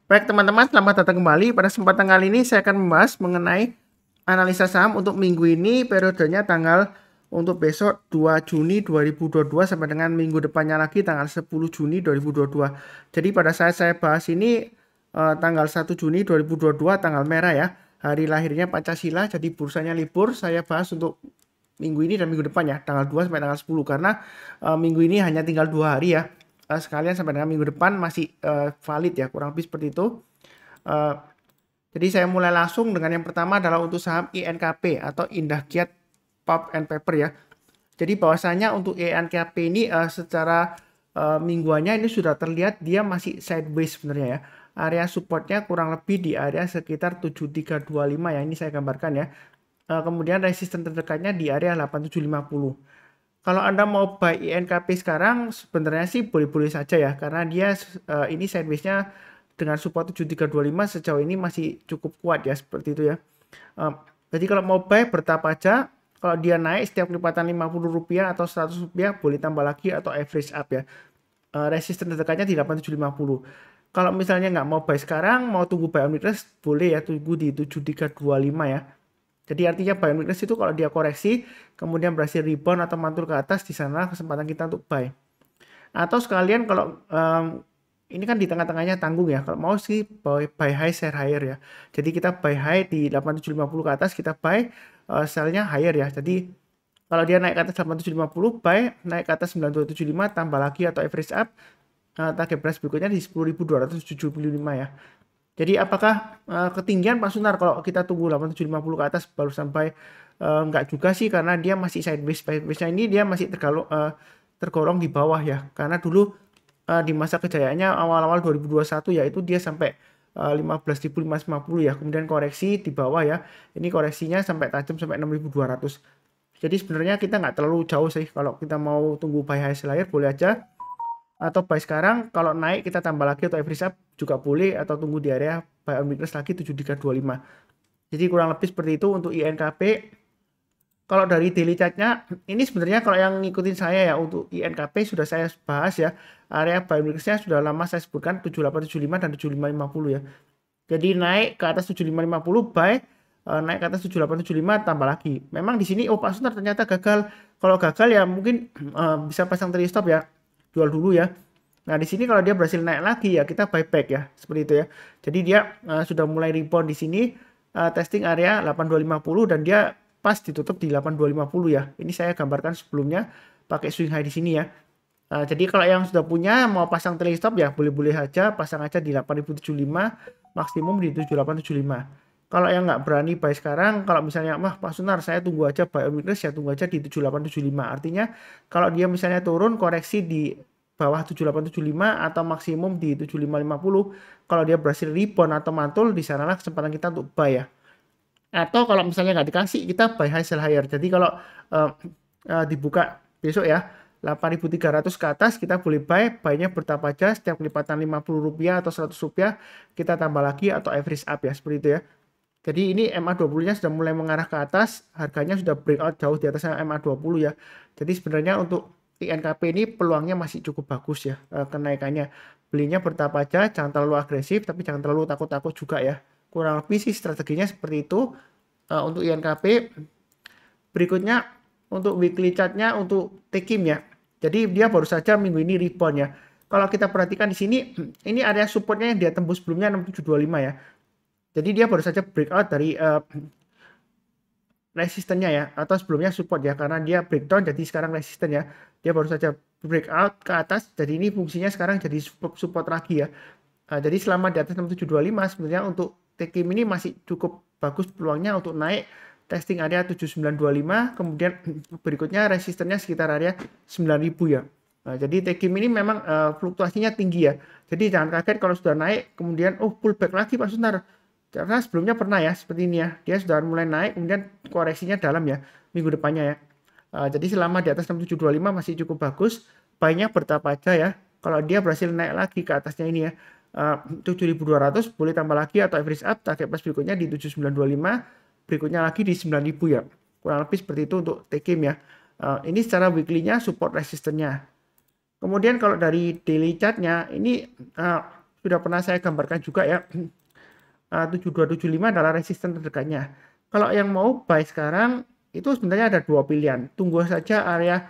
Baik teman-teman, selamat datang kembali. Pada kesempatan kali ini saya akan membahas mengenai analisa saham untuk minggu ini, periodenya tanggal untuk besok 2 Juni 2022 sampai dengan minggu depannya lagi tanggal 10 Juni 2022. Jadi pada saat saya bahas ini tanggal 1 Juni 2022 tanggal merah ya, hari lahirnya Pancasila, jadi bursanya libur. Saya bahas untuk minggu ini dan minggu depan ya, tanggal 2 sampai tanggal 10 karena minggu ini hanya tinggal 2 hari ya. Sekalian sampai dengan minggu depan masih valid ya, kurang lebih seperti itu. Uh, jadi saya mulai langsung dengan yang pertama adalah untuk saham INKP atau Indah Kiat Pulp and Paper ya. Jadi bahwasanya untuk INKP ini secara mingguannya ini sudah terlihat dia masih sideways sebenarnya ya. Area supportnya kurang lebih di area sekitar 7325 ya. Ini saya gambarkan ya. Kemudian resisten terdekatnya di area 8750. Kalau Anda mau buy INKP sekarang sebenarnya sih boleh-boleh saja ya, karena dia ini sideways-nya dengan support 7325 sejauh ini masih cukup kuat ya, seperti itu ya. Jadi kalau mau buy bertahap aja, kalau dia naik setiap lipatan Rp50 atau Rp100 boleh tambah lagi atau average up ya. Resisten terdekatnya di 8750. Kalau misalnya nggak mau buy sekarang, mau tunggu buy on weakness boleh ya, tunggu di 7325 ya. Jadi artinya buy on weakness itu kalau dia koreksi, kemudian berhasil rebound atau mantul ke atas, di sana kesempatan kita untuk buy. Atau sekalian kalau ini kan di tengah-tengahnya tanggung ya, kalau mau sih buy high, share higher ya. Jadi kita buy high di 8750 ke atas, kita buy sell-nya higher ya. Jadi kalau dia naik ke atas 8750, buy, naik ke atas 9275, tambah lagi atau average up, target price berikutnya di 10.275 ya. Jadi apakah ketinggian Pak Sunar kalau kita tunggu 8750 ke atas baru sampai enggak juga sih, karena dia masih sideways. Sideways-nya ini dia masih tergolong di bawah ya. Karena dulu di masa kejayaannya awal-awal 2021 yaitu dia sampai 15.550 ya. Kemudian koreksi di bawah ya. Ini koreksinya sampai tajam sampai 6.200. Jadi sebenarnya kita nggak terlalu jauh sih kalau kita mau tunggu buy high sell higher boleh aja. Atau buy sekarang, kalau naik kita tambah lagi atau average up juga boleh, atau tunggu di area buy on weakness lagi 7325. Jadi kurang lebih seperti itu untuk INKP. Kalau dari daily chartnya, ini sebenarnya kalau yang ngikutin saya ya, untuk INKP sudah saya bahas ya, area buy on weakness-nya sudah lama saya sebutkan 7875 dan 7550 ya. Jadi naik ke atas 7550 buy, naik ke atas 7875 tambah lagi. Memang di sini Pak Sunar ternyata gagal. Kalau gagal ya mungkin bisa pasang trade stop ya, jual dulu ya. Nah di sini kalau dia berhasil naik lagi ya kita buyback ya, seperti itu ya. Jadi dia sudah mulai rebound di sini, testing area 8250 dan dia pas ditutup di 8250 ya. Ini saya gambarkan sebelumnya pakai swing high di sini ya. Jadi kalau yang sudah punya mau pasang trailing stop ya boleh-boleh aja, pasang aja di 8075, maksimum di 7875. Kalau yang nggak berani buy sekarang, kalau misalnya wah Pak Sunar saya tunggu aja buy on weakness ya, tunggu aja di 7875. Artinya kalau dia misalnya turun koreksi di bawah 7875 atau maksimum di 7550, kalau dia berhasil rebound atau mantul, di sanalah kesempatan kita untuk buy ya. Atau kalau misalnya nggak dikasih, kita buy high sell higher. Jadi kalau dibuka besok ya 8.300 ke atas kita boleh buy-nya bertahap aja, setiap kelipatan Rp50 atau Rp100 kita tambah lagi atau average up ya, seperti itu ya. Jadi ini MA20-nya sudah mulai mengarah ke atas, harganya sudah breakout jauh di atas MA20 ya. Jadi sebenarnya untuk INKP ini peluangnya masih cukup bagus ya, kenaikannya. Belinya bertahap aja, jangan terlalu agresif tapi jangan terlalu takut-takut juga ya. Kurang lebih sih strateginya seperti itu untuk INKP. Berikutnya untuk weekly chartnya untuk Tekim ya. Jadi dia baru saja minggu ini rebound ya. Kalau kita perhatikan di sini, ini area supportnya yang dia tembus sebelumnya 6725 ya. Jadi dia baru saja breakout dari resistennya ya, atau sebelumnya support ya, karena dia breakdown jadi sekarang resisten ya. Dia baru saja breakout ke atas, jadi ini fungsinya sekarang jadi support lagi ya. Jadi selama di atas 6725 sebenarnya untuk Tekim ini masih cukup bagus peluangnya untuk naik, testing area 7925, kemudian berikutnya resistennya sekitar area 9000 ya. Jadi Tekim ini memang fluktuasinya tinggi ya. Jadi jangan kaget kalau sudah naik kemudian pullback lagi Pak Sunar. Karena sebelumnya pernah ya seperti ini ya. Dia sudah mulai naik kemudian koreksinya dalam ya minggu depannya ya. Jadi selama di atas 6725 masih cukup bagus. Buy-nya bertahap aja ya. Kalau dia berhasil naik lagi ke atasnya ini ya, 7.200 boleh tambah lagi atau average up, target price berikutnya di 7925, berikutnya lagi di 9.000 ya. Kurang lebih seperti itu untuk Tekim ya. Ini secara weekly-nya support resistennya. Kemudian kalau dari daily chart-nya ini sudah pernah saya gambarkan juga ya. 7275 adalah resisten terdekatnya. Kalau yang mau buy sekarang itu sebenarnya ada dua pilihan. Tunggu saja area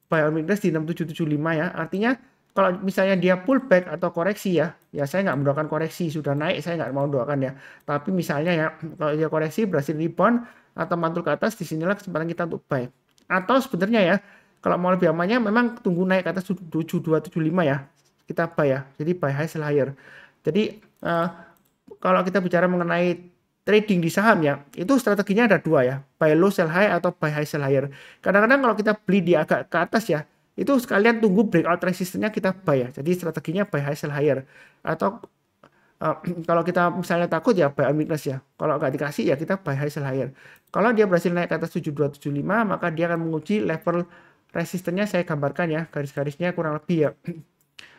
buy on weakness di 6775 ya. Artinya kalau misalnya dia pullback atau koreksi ya, saya nggak mendoakan koreksi, sudah naik saya nggak mau doakan ya. Tapi misalnya ya, kalau dia koreksi berhasil rebound atau mantul ke atas, disinilah kesempatan kita untuk buy. Atau sebenarnya ya, kalau mau lebih amannya memang tunggu naik ke atas 7275 ya, kita buy ya. Jadi buy high sell higher. Jadi kalau kita bicara mengenai trading di saham ya, itu strateginya ada dua ya, buy low sell high atau buy high sell higher. Kadang-kadang kalau kita beli di agak ke atas ya, itu sekalian tunggu breakout resistance-nya kita buy ya. Jadi strateginya buy high sell higher. Atau kalau kita misalnya takut ya buy on weakness ya. Kalau nggak dikasih ya kita buy high sell higher. Kalau dia berhasil naik ke atas 7275 maka dia akan menguji level resistennya saya gambarkan ya, garis-garisnya kurang lebih ya.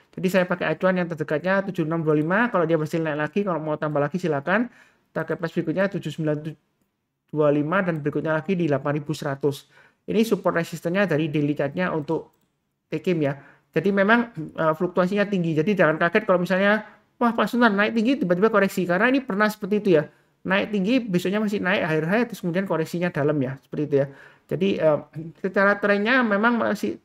Jadi saya pakai acuan yang terdekatnya 7625, kalau dia berhasil naik lagi, kalau mau tambah lagi silakan. Target price berikutnya 7925 dan berikutnya lagi di 8100. Ini support resistennya dari daily chart-nya untuk TKIM ya. Jadi memang fluktuasinya tinggi. Jadi jangan kaget kalau misalnya wah Pak Sunan naik tinggi tiba-tiba koreksi, karena ini pernah seperti itu ya. Naik tinggi besoknya masih naik high terus kemudian koreksinya dalam ya, seperti itu ya. Jadi secara trennya memang masih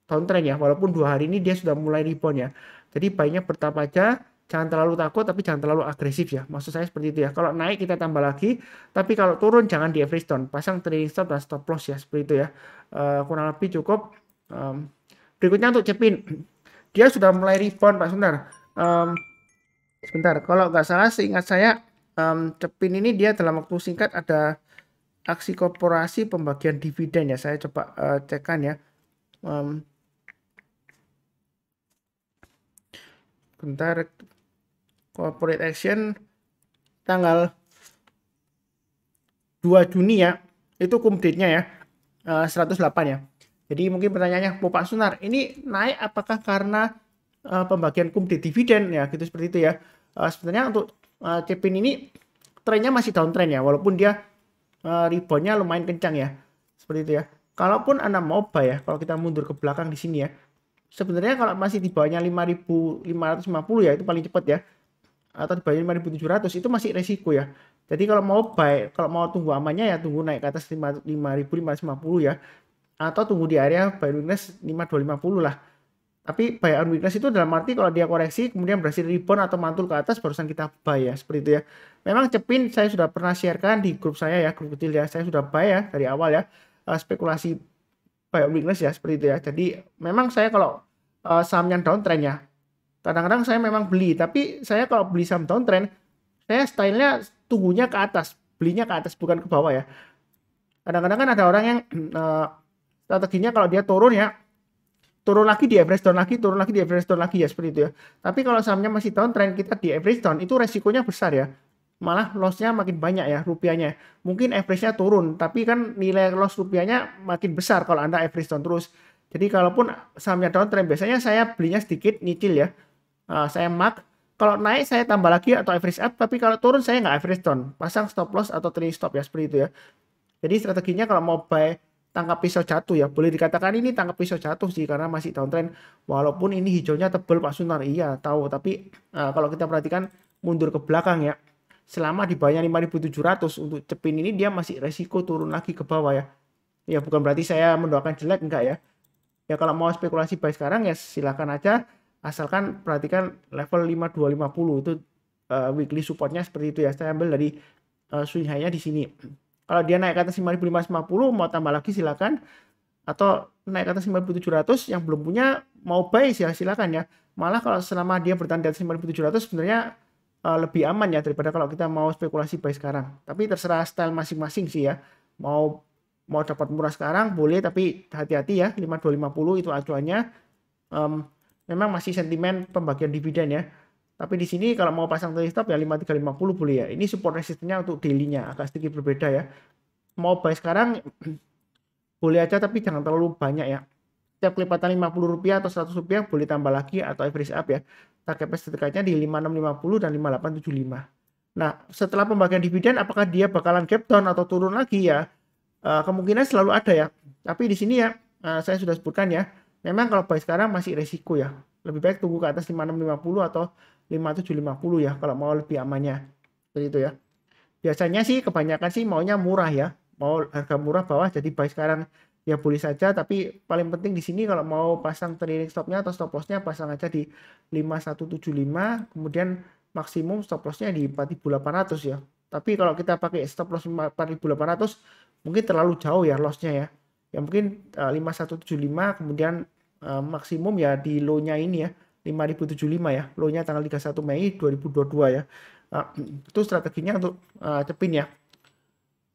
downtrend ya, walaupun 2 hari ini dia sudah mulai rebound ya. Jadi baiknya bertahap aja, jangan terlalu takut tapi jangan terlalu agresif ya. Maksud saya seperti itu ya. Kalau naik kita tambah lagi, tapi kalau turun jangan di average down, pasang trading stop dan stop loss ya, seperti itu ya. Kurang lebih cukup. Berikutnya untuk Cepin, dia sudah mulai rebound Pak Sundar. Sebentar, kalau nggak salah seingat saya Cepin ini dia dalam waktu singkat ada aksi korporasi pembagian dividen ya. Saya coba cekkan ya. Bentar, corporate action tanggal 2 Juni ya, itu cum date-nya ya 108 ya. Jadi mungkin pertanyaannya, Pak Sunar, ini naik apakah karena pembagian cum date dividen ya, gitu seperti itu ya. Sebenarnya untuk Cepin ini trennya masih downtrend ya, walaupun dia rebound-nya lumayan kencang ya, seperti itu ya. Kalaupun Anda mau buy ya, kalau kita mundur ke belakang di sini ya, sebenarnya kalau masih di bawahnya 5.550 ya, itu paling cepat ya, atau di bawahnya 5.700 itu masih resiko ya. Jadi kalau mau buy, kalau mau tunggu amannya ya tunggu naik ke atas 5.550 ya, atau tunggu di area buy weakness 5.250 lah. Tapi buy on weakness itu dalam arti kalau dia koreksi kemudian berhasil rebound atau mantul ke atas barusan kita buy ya, seperti itu ya. Memang Cepin saya sudah pernah sharekan di grup saya ya, grup kecil ya, saya sudah buy ya dari awal ya, spekulasi buy on weakness ya, seperti itu ya. Jadi memang saya kalau saham yang downtrend ya, kadang-kadang saya memang beli, tapi saya kalau beli saham downtrend saya stylenya tunggunya ke atas, belinya ke atas bukan ke bawah ya. Kadang-kadang kan ada orang yang strateginya kalau dia turun ya, turun lagi di average down lagi, turun lagi di average down lagi ya, seperti itu ya. Tapi kalau sahamnya masih downtrend, kita di average down itu resikonya besar ya. Malah lossnya makin banyak ya rupiahnya. Mungkin average-nya turun, tapi kan nilai loss rupiahnya makin besar kalau Anda average down terus. Jadi kalaupun sahamnya downtrend, biasanya saya belinya sedikit, nyicil ya. Saya mark. Kalau naik saya tambah lagi atau average up, tapi kalau turun saya nggak average down. Pasang stop loss atau trading stop ya, seperti itu ya. Jadi strateginya kalau mau buy tangkap pisau jatuh ya, boleh dikatakan ini tangkap pisau jatuh sih karena masih downtrend. Walaupun ini hijaunya tebel Pak Sunar, iya tahu, tapi kalau kita perhatikan mundur ke belakang ya, selama di bawahnya 5.700 untuk Cepin ini dia masih resiko turun lagi ke bawah ya. Ya bukan berarti saya mendoakan jelek, enggak ya. Ya kalau mau spekulasi buy sekarang ya silakan aja, asalkan perhatikan level 5250 itu weekly supportnya seperti itu ya. Saya ambil dari swing high-nya di sini. Kalau dia naik ke atas 5.550 mau tambah lagi silakan, atau naik ke atas 5.700 yang belum punya mau buy ya silakan ya. Malah kalau selama dia bertahan di atas 5.700 sebenarnya lebih aman ya daripada kalau kita mau spekulasi buy sekarang. Tapi terserah style masing-masing sih ya. Mau dapat murah sekarang boleh, tapi hati-hati ya, 5250 itu acuannya. Memang masih sentimen pembagian dividen ya. Tapi di sini kalau mau pasang trading stop ya 5350 boleh ya. Ini support resistance-nya untuk daily-nya agak sedikit berbeda ya. Mau buy sekarang boleh aja tapi jangan terlalu banyak ya. Setiap kelipatan Rp50 atau Rp100 boleh tambah lagi atau average up ya. Target price terdekatnya di 5650 dan 5875. Nah, setelah pembagian dividen apakah dia bakalan gap down atau turun lagi ya? Kemungkinan selalu ada ya. Tapi di sini ya saya sudah sebutkan ya, memang kalau buy sekarang masih resiko ya. lebih baik tunggu ke atas 5650 atau 5750 ya kalau mau lebih amannya. Seperti itu ya. Biasanya sih kebanyakan sih maunya murah ya. Mau harga murah bawah jadi buy sekarang ya boleh saja, tapi paling penting di sini kalau mau pasang trailing stopnya atau stop lossnya pasang aja di 5175, kemudian maksimum stop lossnya di 4800 ya. Tapi kalau kita pakai stop loss 4800 mungkin terlalu jauh ya lossnya ya. Ya mungkin 5175 kemudian maksimum ya di low-nya ini ya 5075 ya. Low-nya tanggal 31 Mei 2022 ya. Itu strateginya untuk cepin ya.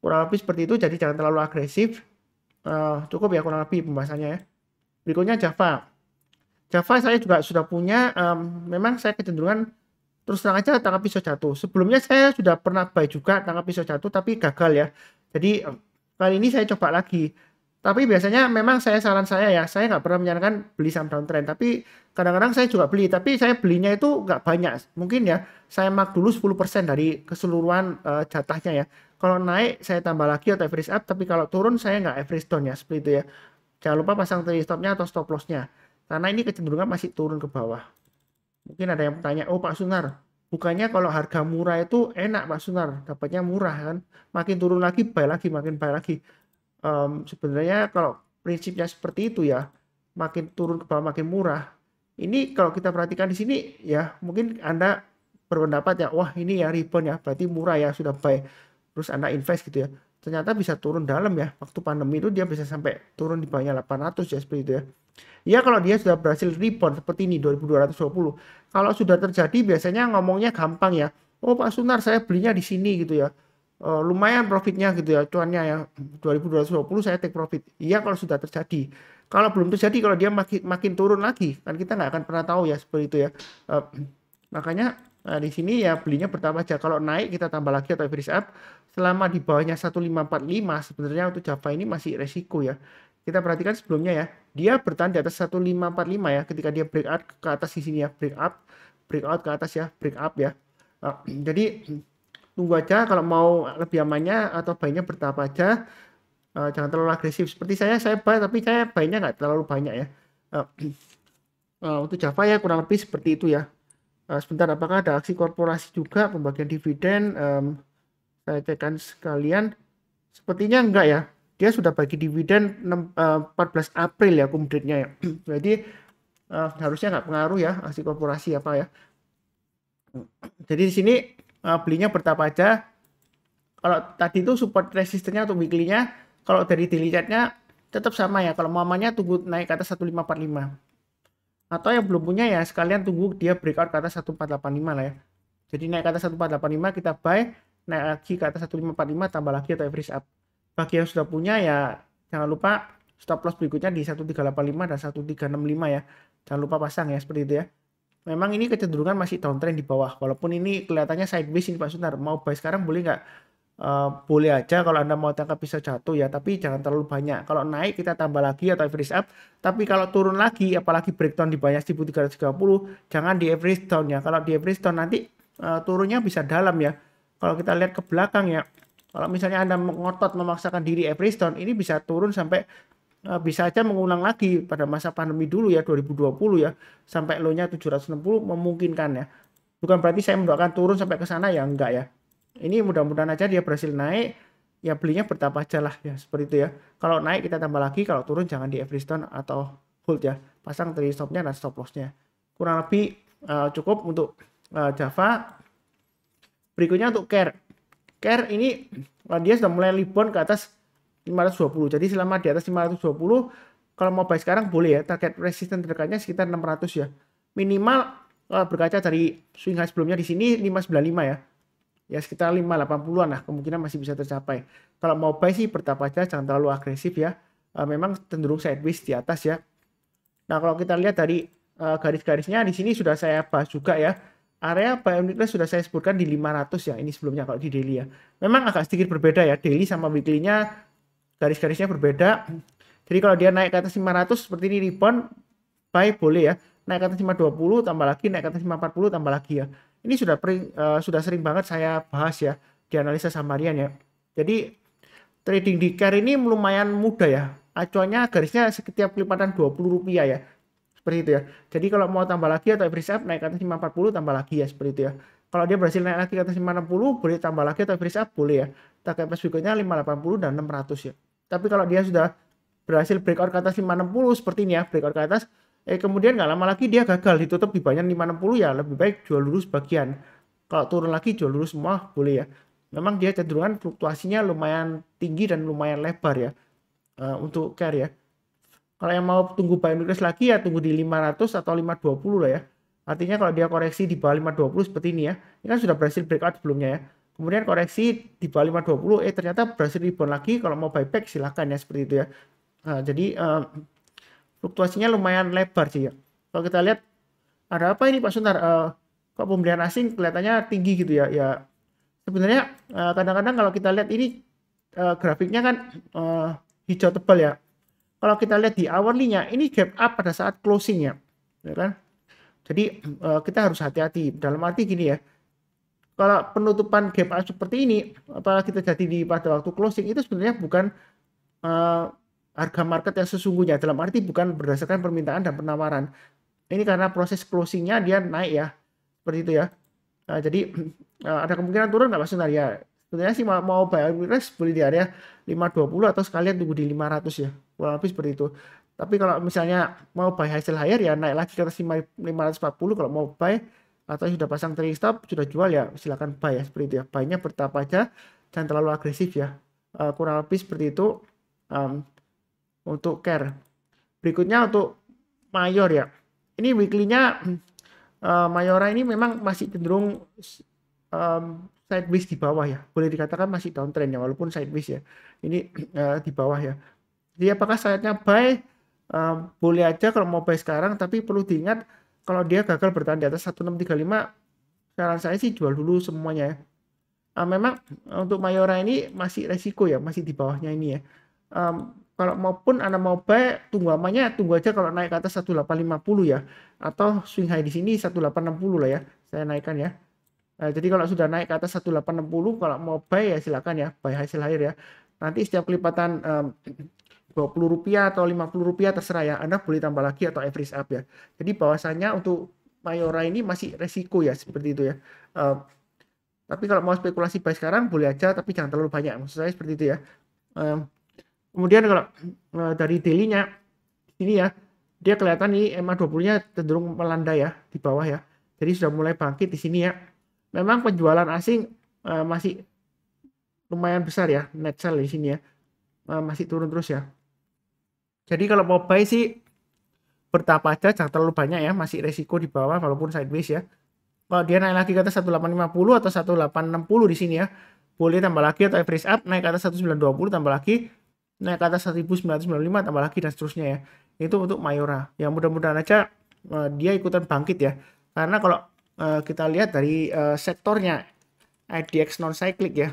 Kurang lebih seperti itu, jadi jangan terlalu agresif. Cukup ya kurang lebih pembahasannya ya. Berikutnya Java. Java saya juga sudah punya, memang saya kecenderungan terus terang aja tangkap pisau jatuh. Sebelumnya saya sudah pernah buy juga tangkap pisau jatuh tapi gagal ya. Jadi kali ini saya coba lagi. Tapi biasanya memang saran saya ya, saya nggak pernah menyarankan beli saham downtrend. Tapi kadang-kadang saya juga beli, tapi saya belinya itu nggak banyak. Mungkin ya saya mark dulu 10% dari keseluruhan jatahnya ya. Kalau naik saya tambah lagi atau average up, tapi kalau turun saya nggak average down ya, seperti itu ya. Jangan lupa pasang trailing stopnya atau stop lossnya. Karena ini kecenderungan masih turun ke bawah. Mungkin ada yang bertanya, oh Pak Sunar, bukannya kalau harga murah itu enak Pak Sunar, dapatnya murah kan? Makin turun lagi, buy lagi, makin buy lagi. Sebenarnya kalau prinsipnya seperti itu ya, makin turun ke bawah makin murah. Ini kalau kita perhatikan di sini ya, mungkin Anda berpendapat ya, wah ini ya rebound ya, berarti murah ya, sudah buy. Terus Anda invest gitu ya. Ternyata bisa turun dalam ya. Waktu pandemi itu dia bisa sampai turun di bawahnya 800 ya, seperti itu ya. Ya kalau dia sudah berhasil rebound seperti ini 2220. Kalau sudah terjadi biasanya ngomongnya gampang ya. Oh Pak Sunar saya belinya di sini gitu ya. Lumayan profitnya gitu ya. Cuannya ya 2220 saya take profit. Iya kalau sudah terjadi. Kalau belum terjadi, kalau dia makin turun lagi kan kita nggak akan pernah tahu ya seperti itu ya. Makanya di sini ya belinya bertambah aja. Kalau naik kita tambah lagi atau average up. Selama di bawahnya 1545 sebenarnya untuk Java ini masih resiko ya. Kita perhatikan sebelumnya ya, dia bertahan di atas 1545 ya, ketika dia breakout ke atas di sini ya, breakout ke atas ya, break up ya. Jadi tunggu aja kalau mau lebih amannya atau buy-nya bertahap aja, jangan terlalu agresif. Seperti saya buy tapi saya buy-nya nggak terlalu banyak ya. Untuk Java ya kurang lebih seperti itu ya. Sebentar, apakah ada aksi korporasi juga pembagian dividen? Saya cekkan sekalian. Sepertinya enggak ya. Dia sudah bagi dividen 14 April ya kumdetnya ya. Jadi harusnya nggak pengaruh ya aksi korporasi apa ya. Jadi di sini belinya bertahap aja. Kalau tadi itu support resistennya untuk weekly-nya, kalau dari daily chart-nya tetap sama ya. Kalau mamanya tunggu naik ke atas 1545. Atau yang belum punya ya sekalian tunggu dia breakout ke atas 1485 lah ya. Jadi naik ke atas 1485 kita buy, naik lagi ke atas 1545 tambah lagi atau average up. Bagi yang sudah punya ya jangan lupa stop loss berikutnya di 1385 dan 1365 ya. Jangan lupa pasang ya seperti itu ya. Memang ini kecenderungan masih downtrend di bawah. Walaupun ini kelihatannya sideways ini Pak Sunar. Mau buy sekarang boleh nggak? Boleh aja kalau Anda mau tangkap bisa jatuh ya, tapi jangan terlalu banyak. Kalau naik kita tambah lagi atau average up, tapi kalau turun lagi apalagi breakdown di bawah 1330 jangan di average down ya. Kalau di average down nanti turunnya bisa dalam ya. Kalau kita lihat ke belakang ya, kalau misalnya Anda ngotot memaksakan diri average down, ini bisa turun sampai bisa aja mengulang lagi pada masa pandemi dulu ya 2020 ya, sampai low-nya 760 memungkinkan ya. Bukan berarti saya mendoakan turun sampai ke sana ya, enggak ya. Ini mudah-mudahan aja dia berhasil naik, ya belinya bertambah aja lah ya, seperti itu ya. Kalau naik kita tambah lagi, kalau turun jangan di average down atau hold ya. Pasang trailing stopnya dan stop lossnya. Kurang lebih cukup untuk Java. Berikutnya untuk Care. Care ini dia sudah mulai rebound ke atas 520. Jadi selama di atas 520, kalau mau buy sekarang boleh ya. Target resistance terdekatnya sekitar 600 ya. Minimal berkaca dari swing high sebelumnya di sini 595 ya. Ya sekitar 580-an lah, kemungkinan masih bisa tercapai. Kalau mau buy sih bertahap aja, jangan terlalu agresif ya. Memang cenderung sideways di atas ya. Nah kalau kita lihat dari garis-garisnya di sini sudah saya bahas juga ya. Area buy on weekly sudah saya sebutkan di 500 ya, ini sebelumnya kalau di daily ya. Memang agak sedikit berbeda ya, daily sama weekly-nya garis-garisnya berbeda. Jadi kalau dia naik ke atas 500 seperti ini rebound, buy boleh ya. Naik ke atas 520 tambah lagi, naik ke atas 540 tambah lagi ya. Ini sudah sering banget saya bahas ya di analisa samarian ya. Jadi trading di Care ini lumayan mudah ya. Acuannya garisnya setiap kelipatan 20 rupiah ya. seperti itu ya. Jadi kalau mau tambah lagi atau average up naik ke atas 540 tambah lagi ya, seperti itu ya. Kalau dia berhasil naik lagi ke atas 560 boleh tambah lagi atau average up boleh ya. Target price berikutnya 580 dan 600 ya. Tapi kalau dia sudah berhasil breakout ke atas 560 seperti ini ya, breakout ke atas kemudian nggak lama lagi dia gagal ditutup di bawahnya 560 ya, lebih baik jual dulu sebagian. Kalau turun lagi jual dulu semua boleh ya. Memang dia cenderungan fluktuasinya lumayan tinggi dan lumayan lebar ya untuk CARE ya. Kalau yang mau tunggu buy and request lagi ya tunggu di 500 atau 520 lah ya. Artinya kalau dia koreksi di bawah 520 seperti ini ya. Ini kan sudah berhasil breakout sebelumnya ya. Kemudian koreksi di bawah 520 ternyata berhasil rebound lagi. Kalau mau buyback silahkan ya seperti itu ya. Nah, jadi fluktuasinya lumayan lebar sih ya. Kalau kita lihat ada apa ini Pak Suntar? Kok pembelian asing kelihatannya tinggi gitu ya? Ya sebenarnya kadang-kadang kalau kita lihat ini grafiknya kan hijau tebal ya. Kalau kita lihat di hourly-nya ini gap up pada saat closing ya kan? Jadi kita harus hati-hati. Dalam arti gini ya. Kalau penutupan gap up seperti ini, apalagi terjadi di pada waktu closing itu sebenarnya bukan harga market yang sesungguhnya. Dalam arti bukan berdasarkan permintaan dan penawaran. Ini karena proses closingnya dia naik ya, seperti itu ya. Nah, jadi ada kemungkinan turun nggak Mas Sunar ya? Sebenarnya sih mau buy request boleh di area 520 atau sekalian tunggu di 500 ya, kurang lebih seperti itu. Tapi kalau misalnya mau buy hasil higher ya naik lagi ke atas 540 kalau mau buy atau sudah pasang trailing stop sudah jual ya silakan buy ya seperti itu ya. Buy-nya bertahap aja, jangan terlalu agresif ya. Kurang lebih seperti itu untuk CARE. Berikutnya untuk Mayor ya. Ini weekly-nya Mayora ini memang masih cenderung sideways di bawah ya. Boleh dikatakan masih downtrend ya walaupun sideways ya. Ini di bawah ya. Jadi apakah saatnya buy? Boleh aja kalau mau buy sekarang, tapi perlu diingat kalau dia gagal bertahan di atas 1635, saran saya sih jual dulu semuanya ya. Memang untuk Mayora ini masih resiko ya, masih di bawahnya ini ya. Kalau maupun Anda mau buy, tunggu aja kalau naik ke atas 1850 ya. Atau swing high di sini 1860 lah ya. Saya naikkan ya. Jadi kalau sudah naik ke atas 1860, kalau mau buy ya silakan ya, buy hasil higher ya. Nanti setiap kelipatan Rp20 atau Rp50 terserah ya. Anda boleh tambah lagi atau average up ya. Jadi bahwasannya untuk Mayora ini masih resiko ya, seperti itu ya. Tapi kalau mau spekulasi buy sekarang boleh aja, tapi jangan terlalu banyak. Maksud saya seperti itu ya. Kemudian kalau dari daily-nya ini ya, dia kelihatan ini MA20-nya cenderung melandai ya di bawah ya. Jadi sudah mulai bangkit di sini ya. Memang penjualan asing masih lumayan besar ya, net sell di sini ya. Masih turun terus ya. Jadi kalau mau buy sih bertahap aja, jangan terlalu banyak ya, masih resiko di bawah walaupun sideways ya. Kalau dia naik lagi ke atas 1850 atau 1860 di sini ya, boleh tambah lagi atau average up naik ke atas 1920 tambah lagi, naik ke atas 1995 tambah lagi dan seterusnya ya. Itu untuk Mayora. Ya mudah-mudahan aja dia ikutan bangkit ya. Karena kalau kita lihat dari sektornya IDX non cyclic ya,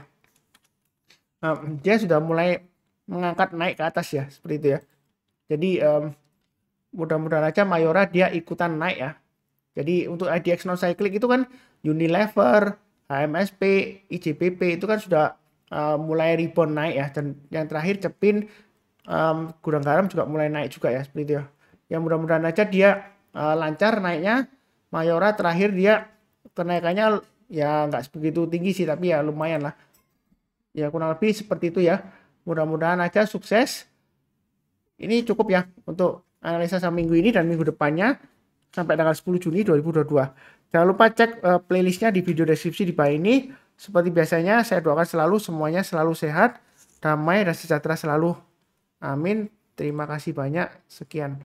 dia sudah mulai mengangkat naik ke atas ya, seperti itu ya. Jadi mudah-mudahan aja Mayora dia ikutan naik ya. Jadi untuk IDX non cyclic itu kan Unilever, HMSP, IJPP itu kan sudah mulai rebound naik ya. Dan yang terakhir Cepin, Gudang Garam juga mulai naik juga ya, seperti itu ya. Ya mudah-mudahan aja dia lancar naiknya. Mayora terakhir dia kenaikannya ya nggak begitu tinggi sih, tapi ya lumayan lah. Ya kurang lebih seperti itu ya. Mudah-mudahan aja sukses. Ini cukup ya untuk analisa saham minggu ini dan minggu depannya sampai tanggal 10 Juni 2022. Jangan lupa cek playlistnya di video deskripsi di bawah ini. Seperti biasanya saya doakan selalu semuanya selalu sehat, damai dan sejahtera selalu. Amin. Terima kasih banyak. Sekian.